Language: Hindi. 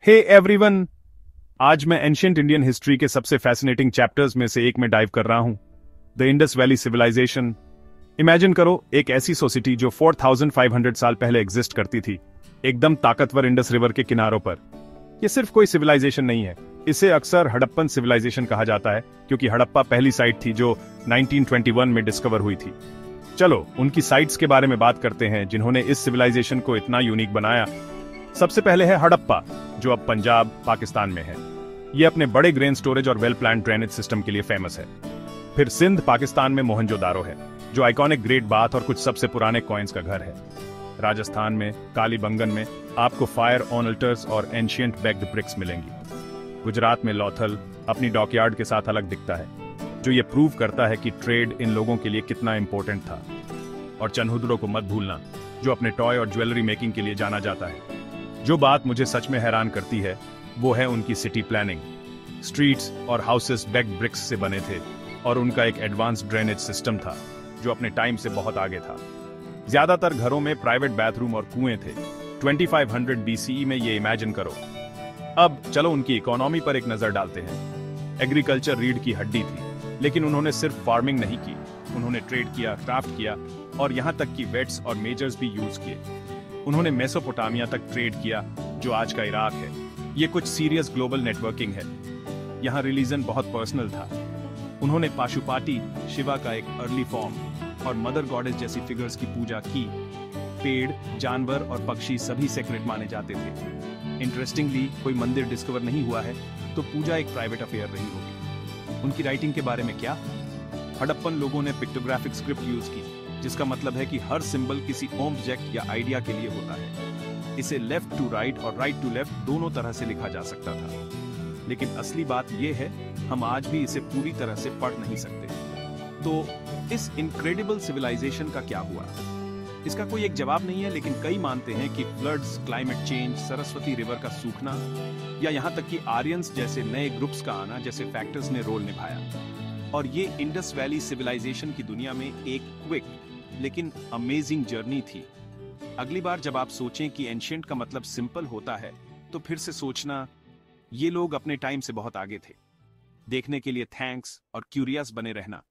हे एवरीवन, आज मैं एंशिएंट इंडियन हिस्ट्री के सबसे फैसिनेटिंग चैप्टर्स में से एक में डाइव कर रहा हूं, the Indus valley civilisation. Imagine करो एक ऐसी सोसाइटी जो 4500 साल पहले एग्जिस्ट करती थी, एकदम ताकतवर इंडस रिवर के किनारों पर। यह सिर्फ कोई सिविलाइजेशन नहीं है, इसे अक्सर हड़प्पन सिविलाइजेशन कहा जाता है क्योंकि हड़प्पा पहली साइट थी जो 1921 में डिस्कवर हुई थी। चलो उनकी साइट्स के बारे में बात करते हैं जिन्होंने इस सिविलाइजेशन को इतना यूनिक बनाया। सबसे पहले है हड़प्पा, जो अब पंजाब पाकिस्तान में है। ये अपने बड़े ग्रेन स्टोरेज और वेल प्लान्ड ड्रेनेज सिस्टम के लिए फेमस है। फिर सिंध पाकिस्तान में मोहनजोदारो है, जो आइकॉनिक ग्रेट बाथ और कुछ सबसे पुराने कॉइन्स का घर है। राजस्थान में कालीबंगन में आपको फायर ऑन अल्टर्स और एंशिएंट बेग्ड ब्रिक्स मिलेंगी। गुजरात में लौथल अपनी डॉकयार्ड के साथ अलग दिखता है, जो ये प्रूव करता है कि ट्रेड इन लोगों के लिए कितना इंपॉर्टेंट था। और चन्हुद्रो को मत भूलना, जो अपने टॉय और ज्वेलरी मेकिंग के लिए जाना जाता है। जो बात मुझे सच में हैरान करती है वो है उनकी सिटी प्लानिंग। स्ट्रीट्स और हाउसेस बेग्ड ब्रिक्स से बने थे और उनका एक एडवांस्ड ड्रेनेज सिस्टम था जो अपने टाइम से बहुत आगे था। ज्यादातर घरों में प्राइवेट बाथरूम और कुएं थे। 2500 BCE में ये इमेजिन करो। अब चलो उनकी इकोनॉमी पर एक नजर डालते हैं। एग्रीकल्चर रीढ़ की हड्डी थी, लेकिन उन्होंने सिर्फ फार्मिंग नहीं की, उन्होंने ट्रेड किया, क्राफ्ट किया और यहाँ तक कि वेट्स और मेजर्स भी यूज किए। उन्होंने मेसोपोटामिया तक ट्रेड किया, जो आज का इराक है। ये कुछ सीरियस ग्लोबल नेटवर्किंग है। यहाँ रिलीजन बहुत पर्सनल था। उन्होंने पाशुपाटी, शिवा का एक अर्ली फॉर्म, और मदर गॉडेस जैसी फिगर्स की पूजा की। पेड़, जानवर और पक्षी सभी सेक्रेट माने जाते थे। इंटरेस्टिंगली, कोई मंदिर डिस्कवर नहीं हुआ है, तो पूजा एक प्राइवेट अफेयर रही होगी। उनकी राइटिंग के बारे में क्या? हड़प्पन लोगों ने पिक्टोग्राफिक स्क्रिप्ट यूज की, जिसका मतलब है कि हर सिंबल किसी ऑब्जेक्ट या आइडिया के लिए होता है। इसे लेफ्ट टू राइट और राइट टू लेफ्ट दोनों तरह से लिखा जा सकता था। लेकिन असली बात यह है, हम आज भी इसे पूरी तरह से पढ़ नहीं सकते। तो इस इनक्रेडिबल सिविलाइजेशन का क्या हुआ? इसका कोई एक जवाब नहीं है, लेकिन कई मानते हैं कि floods, climate change, Saraswati river का सूखना या यहाँ तक कि आर्यंस जैसे नए ग्रुप्स का आना जैसे फैक्टर्स ने रोल निभाया। और ये इंडस वैली सिविलाइजेशन की दुनिया में एक क्विक लेकिन अमेजिंग जर्नी थी। अगली बार जब आप सोचें कि एंशिएंट का मतलब सिंपल होता है, तो फिर से सोचना ये लोग अपने टाइम से बहुत आगे थे। देखने के लिए थैंक्स और क्यूरियस बने रहना।